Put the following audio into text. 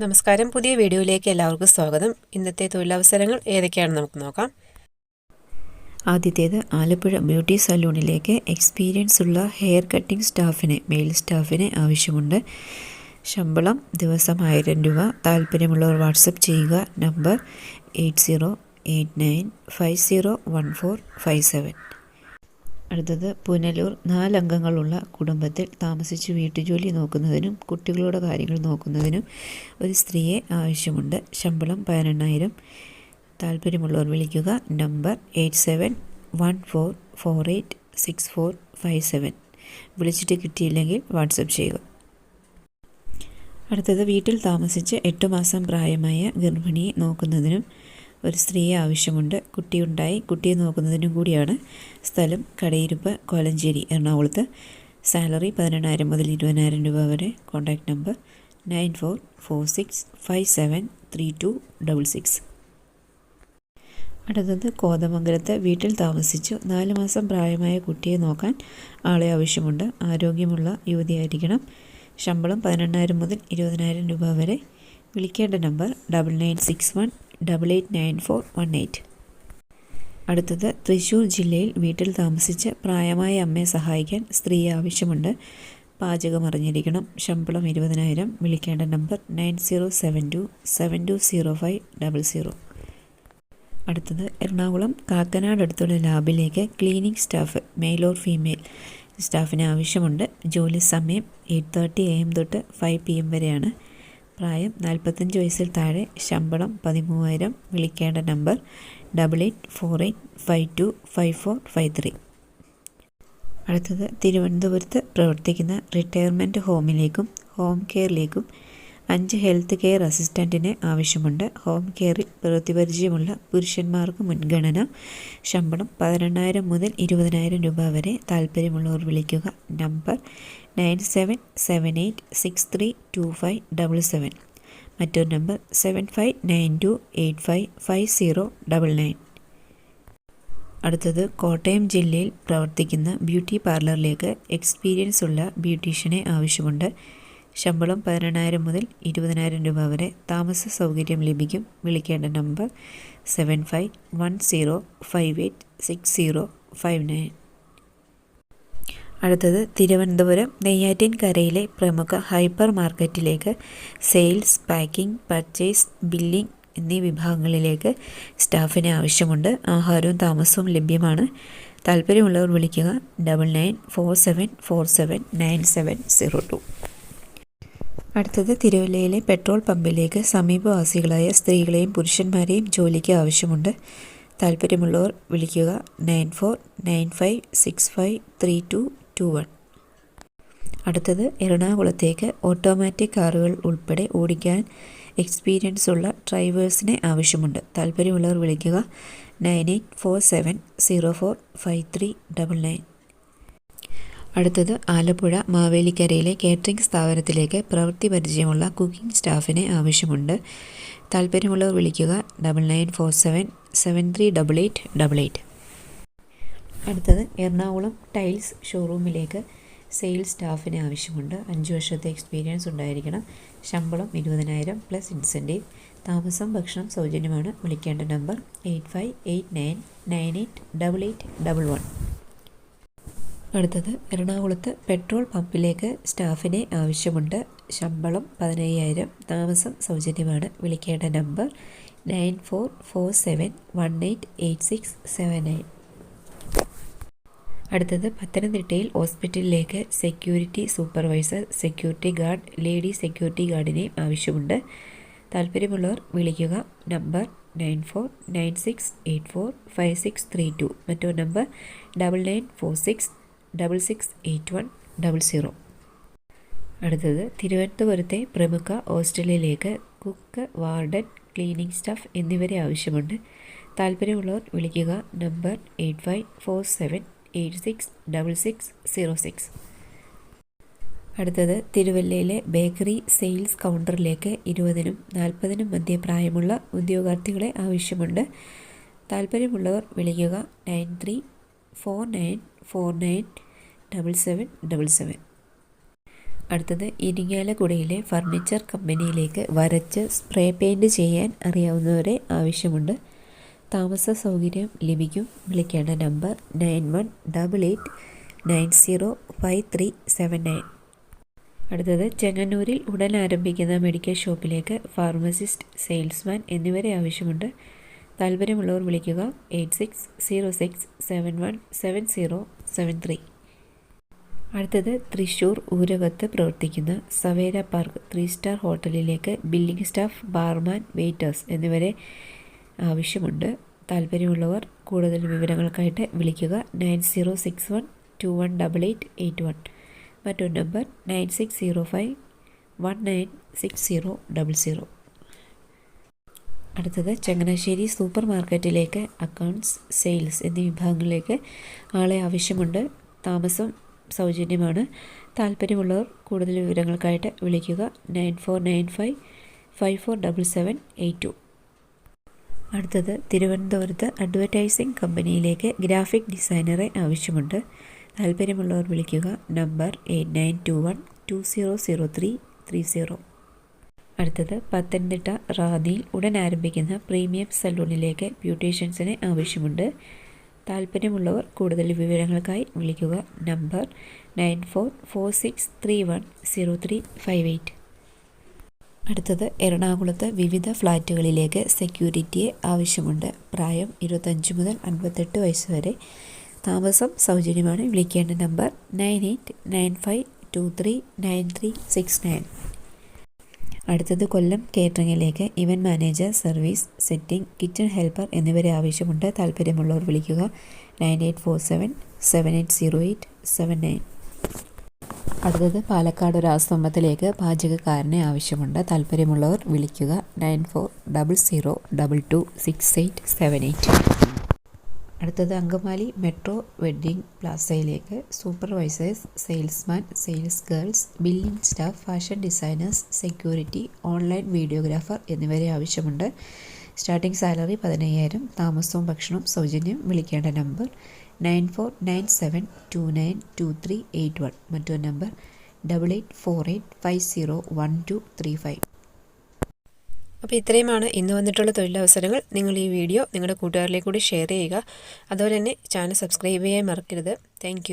നമസ്കാരം. പുതിയ വീഡിയോയിലേക്ക് എല്ലാവർക്കും സ്വാഗതം. ഇന്നത്തെ തൊഴിലവസരങ്ങൾ ഏതൊക്കെയാണെന്ന് നമുക്ക് നോക്കാം. ആദ്യത്തേത് ആലപ്പുഴ ബ്യൂട്ടി സലൂണിലേക്ക് എക്സ്പീരിയൻസ് ഉള്ള ഹെയർ കട്ടിംഗ് സ്റ്റാഫിനെ മെയിൽ സ്റ്റാഫിനെ ആവശ്യമുണ്ട്. ശമ്പളം ദിവസം 1000 രൂപ. താല്പര്യമുള്ളവർ വാട്സപ്പ് ചെയ്യുക. നമ്പർ 8089501457. അടുത്തത് പുനലൂർ 4 അംഗങ്ങളുള്ള കുടുംബത്തിൽ താമസിച്ച് വീട്ടുജോലി നോക്കുന്നതിനും കുട്ടികളുടെ കാര്യങ്ങൾ നോക്കുന്നതിനും ഒരു സ്ത്രീയെ ആവശ്യമുണ്ട്. ശമ്പളം 18000. താല്പര്യമുള്ളവർ വിളിക്കുക. നമ്പർ 8714486457. വിളിച്ചിട്ട് കിട്ടിയില്ലെങ്കിൽ വാട്സപ്പ് ചെയ്യുക. അടുത്തത് വീട്ടിൽ താമസിച്ച് 8 മാസം പ്രായമായ ഗർഭിണിയെ നോക്കുന്നതിനും ഒരു സ്ത്രീയെ ആവശ്യമുണ്ട്. കുട്ടിയുണ്ടായി കുട്ടിയെ നോക്കുന്നതിനും കൂടിയാണ്. സ്ഥലം കടയിരുപ്പ്, കോലഞ്ചേരി, എറണാകുളത്ത്. സാലറി 18000 മുതൽ 20000 രൂപ വരെ. Contact number 9446573266. അടുത്തത് കോതമംഗലത്ത് വീട്ടിൽ താമസിച്ച് 4 മാസം പ്രായമായ കുട്ടിയെ നോക്കാൻ ആളെ ആവശ്യമുണ്ട്. ആരോഗ്യമുള്ള യുവതിയായിരിക്കണം. ശമ്പളം 18000 മുതൽ 20000 രൂപ വരെ. വിളിക്കേണ്ട നമ്പർ 9961889418. അടുത്തത് തൃശ്ശൂർ ജില്ലയിൽ വീട്ടിൽ താമസിച്ച് പ്രായമായ അമ്മയെ സഹായിക്കാൻ സ്ത്രീയെ ആവശ്യമുണ്ട്. പാചകം അറിഞ്ഞിരിക്കണം. ശമ്പളം 20000. വിളിക്കേണ്ട നമ്പർ 9072720500. അടുത്തത് എറണാകുളം കാക്കനാട് അടുത്തുള്ള ലാബിലേക്ക് cleaning staff male or female സ്റ്റാഫിന് ആവശ്യമുണ്ട്. ജോലി സമയം 8:30 AM തൊട്ട് 5 PM വരെയാണ്. പ്രായം 45 വയസ്സിൽ താഴെ. ശമ്പളം 13000. വിളിക്കേണ്ട നമ്പർ 8848525453. അടുത്തത് തിരുവനന്തപുരത്ത് പ്രവർത്തിക്കുന്ന റിട്ടയർമെൻറ്റ് ഹോമിലേക്കും ഹോം കെയറിലേക്കും 5 ഹെൽത്ത് കെയർ അസിസ്റ്റൻറ്റിനെ ആവശ്യമുണ്ട്. ഹോം കെയറിൽ പ്രവൃത്തിപരിചയമുള്ള പുരുഷന്മാർക്ക് മുൻഗണന. ശമ്പളം 18000 മുതൽ 20000 രൂപ വരെ. താല്പര്യമുള്ളവർ വിളിക്കുക. നമ്പർ 9778632577. മറ്റൊരു നമ്പർ 7592855099. അടുത്തത് കോട്ടയം ജില്ലയിൽ പ്രവർത്തിക്കുന്ന ബ്യൂട്ടി പാർലറിലേക്ക് എക്സ്പീരിയൻസ് ഉള്ള ബ്യൂട്ടീഷ്യനെ ആവശ്യമുണ്ട്. ശമ്പളം 18000 മുതൽ 20000 രൂപ വരെ. താമസ സൗകര്യം ലഭിക്കും. വിളിക്കേണ്ട നമ്പർ 7510586059. അടുത്തത് തിരുവനന്തപുരം നെയ്യാറ്റിൻകരയിലെ പ്രമുഖ ഹൈപ്പർ മാർക്കറ്റിലേക്ക് സെയിൽസ്, പാക്കിംഗ്, പർച്ചേസ്, ബില്ലിംഗ് എന്നീ വിഭാഗങ്ങളിലേക്ക് സ്റ്റാഫിനെ ആവശ്യമുണ്ട്. ആഹാരവും താമസവും ലഭ്യമാണ്. താല്പര്യമുള്ളവർ വിളിക്കുക. 9947479702. അടുത്തത് തിരുവല്ലയിലെ പെട്രോൾ പമ്പിലേക്ക് സമീപവാസികളായ സ്ത്രീകളെയും പുരുഷന്മാരെയും ജോലിക്ക് ആവശ്യമുണ്ട്. താല്പര്യമുള്ളവർ വിളിക്കുക. 9495653221. അടുത്തത് എറണാകുളത്തേക്ക് ഓട്ടോമാറ്റിക് കാറുകൾ ഉൾപ്പെടെ ഓടിക്കാൻ എക്സ്പീരിയൻസ് ഉള്ള ഡ്രൈവേഴ്സിനെ ആവശ്യമുണ്ട്. താല്പര്യമുള്ളവർ വിളിക്കുക. 9847045399. അടുത്തത് ആലപ്പുഴ മാവേലിക്കരയിലെ കേറ്ററിംഗ് സ്ഥാപനത്തിലേക്ക് പ്രവൃത്തി പരിചയമുള്ള കുക്കിംഗ് സ്റ്റാഫിനെ ആവശ്യമുണ്ട്. താല്പര്യമുള്ളവർ വിളിക്കുക. 9947738888. അടുത്തത് എറണാകുളം ടൈൽസ് ഷോറൂമിലേക്ക് സെയിൽസ് സ്റ്റാഫിനെ ആവശ്യമുണ്ട്. 5 വർഷത്തെ എക്സ്പീരിയൻസ് ഉണ്ടായിരിക്കണം. ശമ്പളം 20000 പ്ലസ് ഇൻസെൻറ്റീവ്. താമസം ഭക്ഷണം സൗജന്യമാണ്. വിളിക്കേണ്ട നമ്പർ 8589988811. അടുത്തത് എറണാകുളത്ത് പെട്രോൾ പമ്പിലേക്ക് സ്റ്റാഫിനെ ആവശ്യമുണ്ട്. ശമ്പളം 15000. താമസം സൗജന്യമാണ്. വിളിക്കേണ്ട നമ്പർ 9447188679. അടുത്തത് പത്തനംതിട്ടയിൽ ഹോസ്പിറ്റലിലേക്ക് security supervisor, security guard, lady security ഗാർഡിനെ ആവശ്യമുണ്ട്. താല്പര്യമുള്ളവർ വിളിക്കുക. നമ്പർ 9496845632. മറ്റൊരു നമ്പർ 9946668100. അടുത്തത് തിരുവനന്തപുരത്തെ പ്രമുഖ ഹോസ്റ്റലിലേക്ക് കുക്ക്, വാർഡൻ, ക്ലീനിങ് സ്റ്റാഫ് എന്നിവരെ ആവശ്യമുണ്ട്. താല്പര്യമുള്ളവർ വിളിക്കുക. നമ്പർ 8547866606. അടുത്തത് തിരുവല്ലയിലെ ബേക്കറി സെയിൽസ് കൗണ്ടറിലേക്ക് 20നും 40നും മധ്യ പ്രായമുള്ള ഉദ്യോഗാർത്ഥികളെ ആവശ്യമുണ്ട്. താല്പര്യമുള്ളവർ വിളിക്കുക. 9349497777. അടുത്തത് ഇരിങ്ങാലക്കുടയിലെ ഫർണിച്ചർ കമ്പനിയിലേക്ക് വരച്ച് സ്പ്രേ പെയിൻറ് ചെയ്യാൻ അറിയാവുന്നവരെ ആവശ്യമുണ്ട്. താമസ സൗകര്യം ലഭിക്കും. വിളിക്കേണ്ട നമ്പർ 9188905379. അടുത്തത് ചെങ്ങന്നൂരിൽ ഉടൻ ആരംഭിക്കുന്ന മെഡിക്കൽ ഷോപ്പിലേക്ക് ഫാർമസിസ്റ്റ്, സെയിൽസ്മാൻ എന്നിവരെ ആവശ്യമുണ്ട്. താല്പര്യമുള്ളവർ വിളിക്കുക 8606717073. അടുത്തത് തൃശ്ശൂർ ഊരകത്ത് പ്രവർത്തിക്കുന്ന സവേര പാർക്ക് 3 സ്റ്റാർ ഹോട്ടലിലേക്ക് ബില്ലിംഗ് സ്റ്റാഫ്, ബാർമാൻ, വെയിറ്റേഴ്സ് എന്നിവരെ ആവശ്യമുണ്ട്. താല്പര്യമുള്ളവർ കൂടുതൽ വിവരങ്ങൾക്കായിട്ട് വിളിക്കുക 9061218881. മറ്റൊരു നമ്പർ 9605196000. അടുത്തത് ചങ്ങനാശ്ശേരി സൂപ്പർ മാർക്കറ്റിലേക്ക് അക്കൗണ്ട്സ്, സെയിൽസ് എന്നീ വിഭാഗങ്ങളിലേക്ക് ആളെ ആവശ്യമുണ്ട്. താമസം സൗജന്യമാണ്. താല്പര്യമുള്ളവർ കൂടുതൽ വിവരങ്ങൾക്കായിട്ട് വിളിക്കുക 9495547782. അടുത്തത് തിരുവനന്തപുരത്ത് അഡ്വർടൈസിംഗ് കമ്പനിയിലേക്ക് ഗ്രാഫിക് ഡിസൈനറെ ആവശ്യമുണ്ട്. താല്പര്യമുള്ളവർ വിളിക്കുക നമ്പർ 8921200330. അടുത്തത് പത്തനംതിട്ട റാന്നിയിൽ ഉടൻ ആരംഭിക്കുന്ന പ്രീമിയം സലൂണിലേക്ക് ബ്യൂട്ടീഷ്യൻസിനെ ആവശ്യമുണ്ട്. താല്പര്യമുള്ളവർ കൂടുതൽ വിവരങ്ങൾക്കായി വിളിക്കുക നമ്പർ 9446310358. അടുത്തത് എറണാകുളത്ത് വിവിധ ഫ്ലാറ്റുകളിലേക്ക് സെക്യൂരിറ്റിയെ ആവശ്യമുണ്ട്. പ്രായം 25 മുതൽ 58 വയസ്സ് വരെ. താമസം സൗജന്യമാണ്. വിളിക്കേണ്ട നമ്പർ 9895239369. അടുത്തത് കൊല്ലം കേറ്ററിംഗിലേക്ക് event manager, service, setting, kitchen helper എന്നിവരെ ആവശ്യമുണ്ട്. താല്പര്യമുള്ളവർ വിളിക്കുക 9847780879. അടുത്തത് പാലക്കാട് ഒരാശ്രമത്തിലേക്ക് പാചകക്കാരനെ ആവശ്യമുണ്ട്. താല്പര്യമുള്ളവർ വിളിക്കുക 9400226878. അടുത്തത് അങ്കമാലി മെട്രോ വെഡ്ഡിംഗ് പ്ലാസയിലേക്ക് supervisors, salesman, sales girls, billing staff, fashion designers, security, online videographer എന്നിവരെ ആവശ്യമുണ്ട്. Starting salary 15,000. താമസവും ഭക്ഷണവും സൗജന്യം. വിളിക്കേണ്ട നമ്പർ 9497292381. മറ്റൊരു നമ്പർ 8848501235. അപ്പോൾ ഇത്രയുമാണ് ഇന്ന് വന്നിട്ടുള്ള തൊഴിലവസരങ്ങൾ. നിങ്ങൾ ഈ വീഡിയോ നിങ്ങളുടെ കൂട്ടുകാരിലേക്ക് കൂടി ഷെയർ ചെയ്യുക. അതുപോലെ തന്നെ ചാനൽ സബ്സ്ക്രൈബ് ചെയ്യാൻ മറക്കരുത്. താങ്ക്